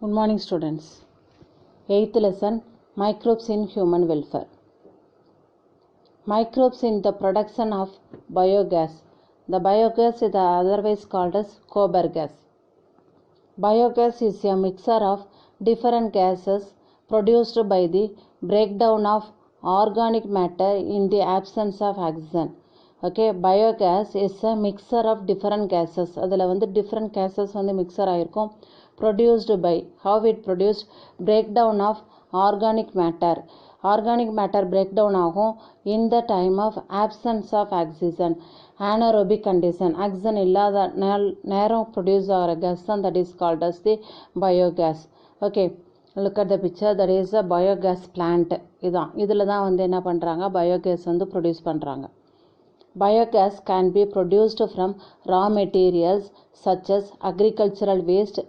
Good morning, students. 8th lesson, Microbes in Human Welfare. Microbes in the production of biogas. The biogas is otherwise called as Kober gas. Biogas is a mixture of different gases produced by the breakdown of organic matter in the absence of oxygen. Okay, biogas is a mixture of different gases. அதில் வந்து different gases வந்து mixture ஆயிருக்கும். Produced by, how it produced, breakdown of organic matter. Organic matter breakdown ஆகும் in the time of absence of oxygen. Anaerobic condition, oxygen இல்லாத நேரம் produce ஆகிற gas தான் that is called as the biogas. Okay, look at the picture, that is a biogas plant. இதில் தான் வந்து என்ன பண்ணுறாங்க, biogas வந்து produce பண்ணுறாங்க. Biogas can be produced from raw materials such as agricultural waste,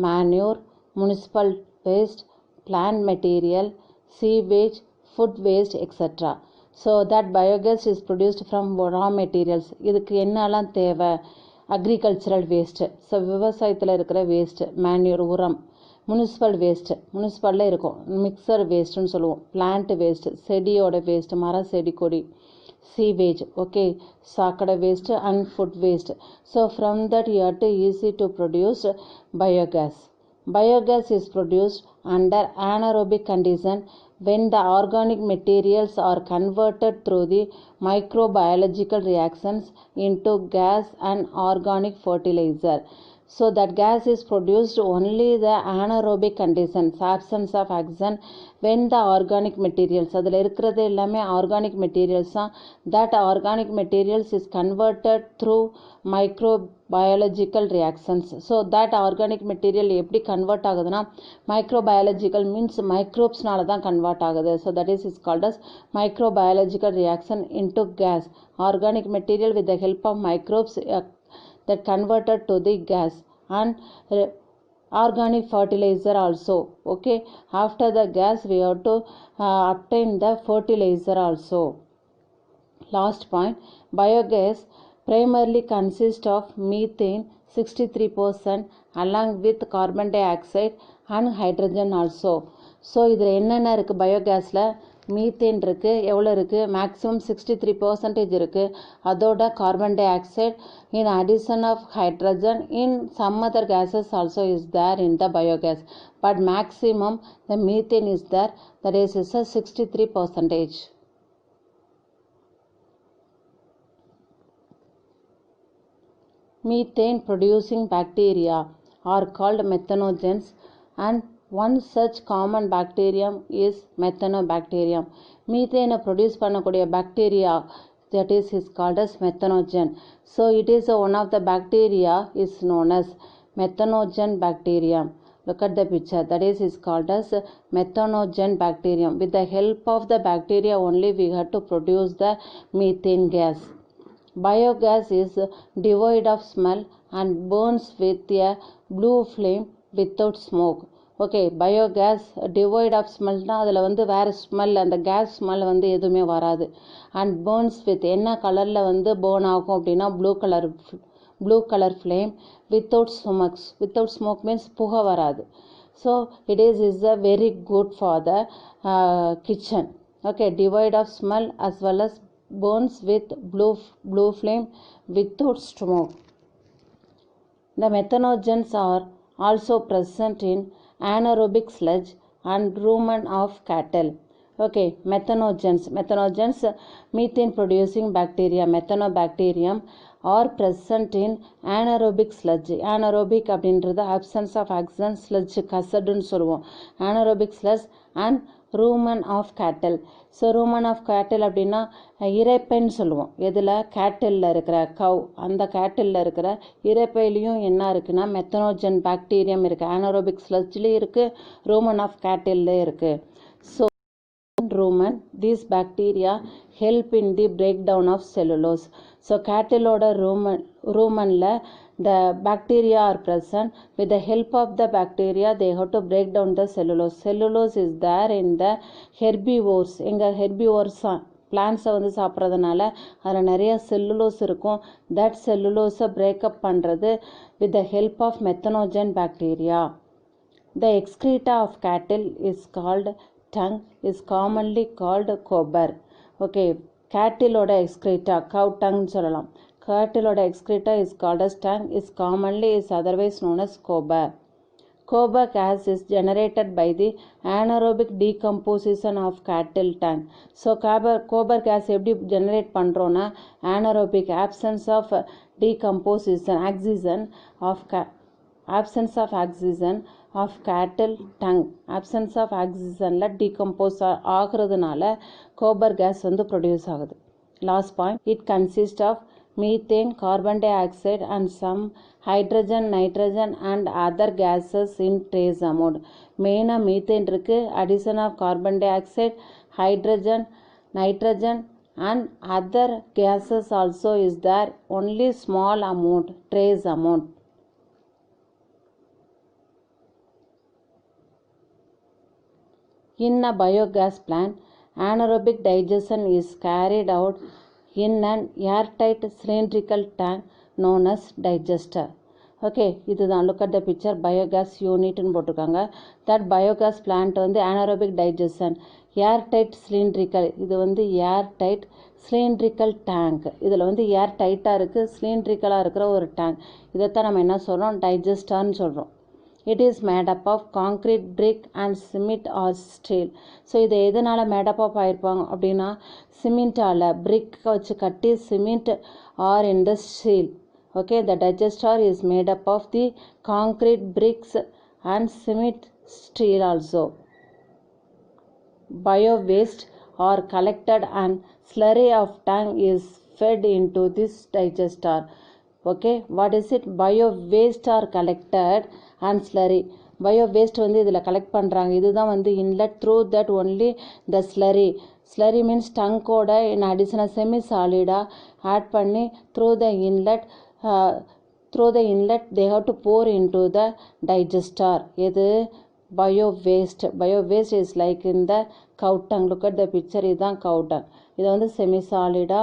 manure, municipal waste, plant material, sewage, food waste, etc. So that biogas is produced from raw materials. இதுக்கு என்னெல்லாம் தேவை? agricultural waste, ஸோ விவசாயத்தில் இருக்கிற waste, manure, உரம், municipal waste, municipalல இருக்கும், mixer wasteன்னு சொல்லுவோம், plant waste, செடியோட waste, மர செடி கொடி, sewage, okay, சாக்கடை waste and food waste. So from that you have to easy to produce biogas. Biogas is produced under anaerobic condition when the organic materials are converted through the microbiological reactions into gas and organic fertilizer. So that gas is produced only the anaerobic conditions, absence of oxygen, when the organic materials, அதில் இருக்கிறது எல்லாமே organic materials தான், that organic materials is converted through microbiological reactions. So that organic material எப்படி convert ஆகுதுன்னா, microbiological means microbesனால தான் convert ஆகுது. So that is called as microbiological reaction into gas. Organic material with the help of microbes that converted to the gas and organic fertilizer also. Okay, after the gas we have to obtain the fertilizer also. Last point, biogas primarily consists of methane 63% along with carbon dioxide and hydrogen also. So இதில் என்னென்ன இருக்குது பயோகேஸில்? Methane இருக்குது, எவ்வளோ இருக்குது? Maximum 63% இருக்குது. அதோட carbon di oxide, in addition of hydrogen, in some other gases also is there in the biogas, but maximum the methane is there, that is a 63%. Methane producing bacteria are called methanogens, and one such common bacterium is methanobacterium. Methane produce பண்ணக்கூடிய bacteria, that is called as methanogen. So it is one of the bacteria is known as methanogen bacterium. Look at the picture, that is called as methanogen bacterium. With the help of the bacteria only we have to produce the methane gas. Biogas is devoid of smell and burns with a blue flame without smoke. Okay, biogas devoid of ஸ்மெல்னால் அதில் வந்து வேறு smell, அந்த gas smell வந்து எதுவுமே வராது. And burns with, என்ன கலரில் வந்து பேர்ன் ஆகும் அப்படின்னா blue colour flame without smokes. Without smoke means புகை வராது. So it is a very good for the kitchen. Okay, devoid of smell as well as burns with blue flame without smoke. The methanogens are also present in anaerobic sludge and rumen of cattle. Okay, methanogens, methane producing bacteria, methanobacterium, are present in anaerobic sludge. Anaerobic அப்படின்றது absence of oxygen, sludge கசடுன்னு சொல்லுவோம். anaerobic sludge and rumen of cattle. So rumen of cattle அப்படின்னா இரைப்பைன்னு சொல்லுவோம். எதில்? கேட்டிலில் இருக்கிற கவ், அந்த கேட்டிலில் இருக்கிற இரைப்பையிலையும் என்ன இருக்குன்னா மெத்தனோஜன் பாக்டீரியம் இருக்குது. anaerobic sludgeலேயும் இருக்குது, rumen of cattle இருக்குது. So rumen, these bacteria help in the breakdown of cellulose. So cattleோட rumenல the bacteria are present. With the help of the bacteria they have to break down the cellulose. Cellulose is there in the herbivores. எங்கள் herbivores பிளான்ஸை வந்து சாப்பிட்றதுனால அதில் நிறைய cellulose இருக்கும். That செல்லுலோஸை breakup பண்ணுறது with the help of methanogen bacteria. The excreta of cattle is called tongue, is commonly called cober. Okay, cattle oda excreta, cow tongue சொல்லலாம். Cattle oda excreta is called as tongue, is commonly is otherwise known as cober. Cober gas is generated by the anaerobic decomposition of cattle tongue. So cober gas எப்படி generate பண்றோம்னா anaerobic absence of decomposition oxygen of absence of oxygen of cattle tongue, absence of oxygen ல decompose ஆகிறதுனால cober gas வந்து produce ஆகுது. Last point, it consists of methane, carbon dioxide and some hydrogen, nitrogen and other gases in trace amount. மெயினா methane இருக்கு, addition of carbon dioxide, hydrogen, nitrogen and other gases also is there, only small amount, trace amount. In a biogas plant, anaerobic digestion is carried out in an airtight cylindrical tank known as digester. Okay, இதுதான் look at the picture, biogas unit ன்னு போட்டிருக்காங்க. That biogas plant வந்து anaerobic digestion, airtight cylindrical, இது வந்து airtight cylindrical tank. இதில் வந்து ஏர் டைட்டாக இருக்குது, சிலிண்ட்ரிக்கலாக இருக்கிற ஒரு டேங்க். இதைத்தான் நம்ம என்ன சொல்கிறோம், டைஜஸ்டர்னு சொல்கிறோம். It is made up of concrete, brick and cement or steel. So இதை எதனால் மேடப் அப் ஆகிருப்பாங்க அப்படின்னா சிமெண்ட்டால் brick வச்சு கட்டி cement or in the steel. Okay, the digester is made up of the concrete, bricks and cement, steel also. Bio waste are collected and slurry of tank is fed into this digester. Okay, what is it? Bio waste are collected and slurry. Bio waste வந்து இதில் collect பண்ணுறாங்க, இதுதான் வந்து inlet, through that only the slurry. Slurry means டங்கோட in additional semi solida add பண்ணி through the inlet they have to pour into the digester. இது bio waste. Bio waste is like in the cow tongue. Look at the picture, இதுதான் cow tongue. இதை வந்து semi solida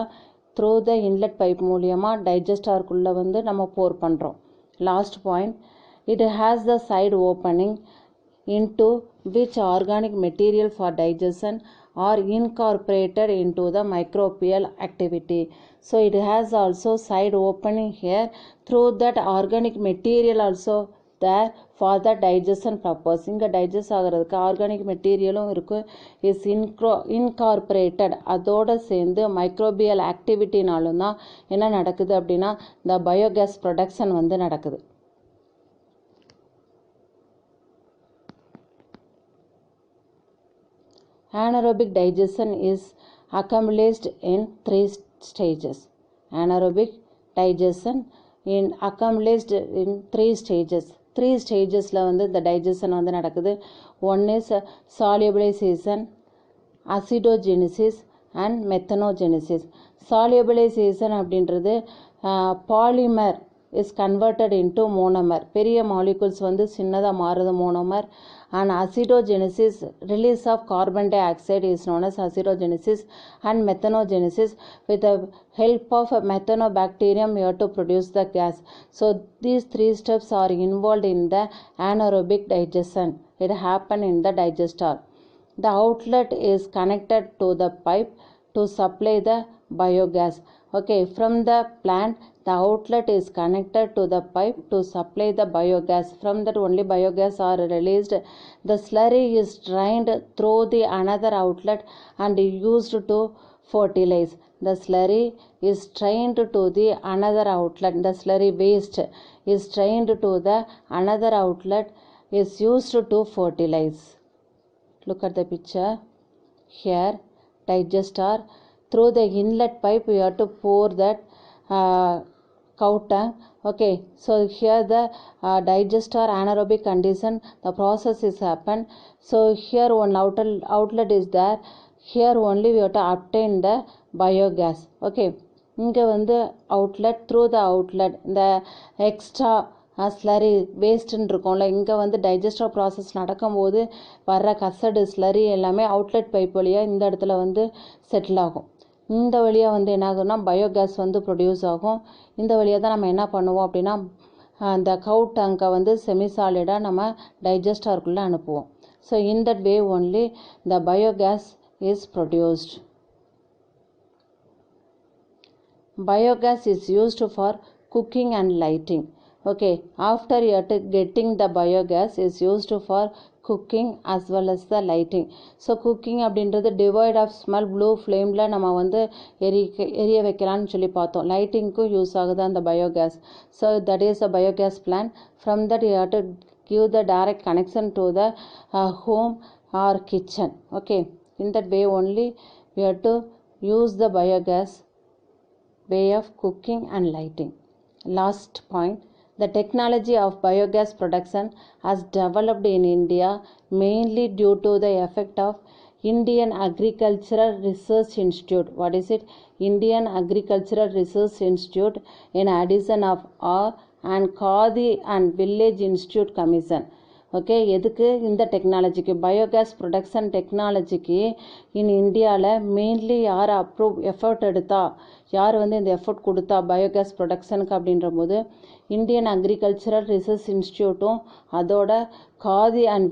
through the inlet pipe மூலியமாக டைஜஸ்டருக்குள்ளே வந்து நம்ம pour பண்ணுறோம். Last point, it has the side opening into which organic material for digestion are incorporated into the microbial activity. So it has also side opening here, through that organic material also there for the digestion purpose. இங்கே digest ஆகிறதுக்கு organic மெட்டீரியலும் இருக்குது, is incorporated, அதோடு சேர்ந்து microbial ஆக்டிவிட்டினாலும் தான் என்ன நடக்குது அப்படின்னா இந்த பயோகேஸ் ப்ரொடக்ஷன் வந்து நடக்குது. Anaerobic digestion is accomplished in 3 stages. Anaerobic digestion in accomplished in 3 stages. 3 stagesல வந்து இந்த digestion வந்து நடக்குது. One is solubilization, acidogenesis and methanogenesis. Solubilization அப்படின்றது polymer is converted into monomer. பெரிய molecules வந்து சின்னதாக மாறுது monomer. And acidogenesis, release of carbon dioxide is known as acidogenesis. And methanogenesis, with the help of methanobacterium you have to produce the gas. So these 3 steps are involved in the anaerobic digestion. It happens in the digester. The outlet is connected to the pipe to supply the biogas. Okay, from the plant the outlet is connected to the pipe to supply the biogas. From that only biogas are released. The slurry is drained through the another outlet and used to fertilize. The slurry is drained to the another outlet. The slurry waste is drained to the another outlet, is used to fertilize. Look at the picture here, digester. Through the inlet pipe we have to pour that cow tongue. Okay, so here the digester anaerobic condition, the process is happen. So here one outlet is there, here only we have to obtain the biogas. Okay, இங்கே வந்து outlet, through the outlet the extra slurry வேஸ்ட்டுன்னு இருக்கும்ல, இங்கே வந்து digester process நடக்கும்போது வர்ற கசடு slurry எல்லாமே அவுட்லெட் பைப் வழியாக இந்த இடத்துல வந்து செட்டில் ஆகும். இந்த வழியாக வந்து என்ன ஆகும்னா பயோகேஸ் வந்து ப்ரொடியூஸ் ஆகும். இந்த வழியாக தான் நம்ம என்ன பண்ணுவோம் அப்படின்னா அந்த கவு டங்கை வந்து செமிசாலிடாக நம்ம டைஜஸ்டருக்குள்ளே அனுப்புவோம். So in that way only the biogas is produced. Biogas is used for cooking and lighting. Okay, after getting the biogas is used for cooking as well as the lighting. So cooking அப்படின்றது divide of smell blue ஃப்ளேமில் நம்ம வந்து எரிய வைக்கலான்னு சொல்லி பார்த்தோம். லைட்டிங்க்கும் use ஆகுது அந்த biogas. So that is a biogas plan. From that you have to give the direct connection to the home or kitchen. Okay, in that way only you have to use the biogas way of cooking and lighting. Last point, the technology of biogas production has developed in India mainly due to the effect of Indian Agricultural Research Institute. What is it? Indian Agricultural Research Institute in addition of R and Khadi and Village Institute Commission. Okay, எதுக்கு இந்த டெக்னாலஜிக்கு biogas production டெக்னாலஜிக்கு இன் இந்தியாவில் mainly யார் effort எடுத்தா, யார் வந்து இந்த effort கொடுத்தா biogas ப்ரொடக்ஷனுக்கு அப்படின்ற போது இந்தியன் அக்ரிகல்ச்சரல் ரிசர்ச் இன்ஸ்டியூட்டும் அதோட khadi and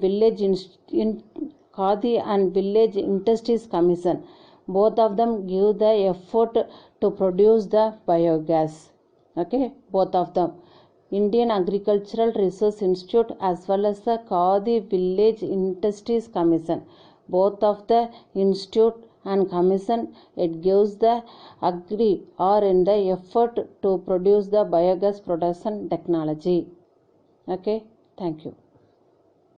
village industries commission, both of them give the effort to produce the biogas. Okay, both of them, Indian Agricultural Research Institute as well as the Khadi Village Industries Commission, both of the institute and commission, it gives the agree or in the effort to produce the biogas production technology. Okay, thank you.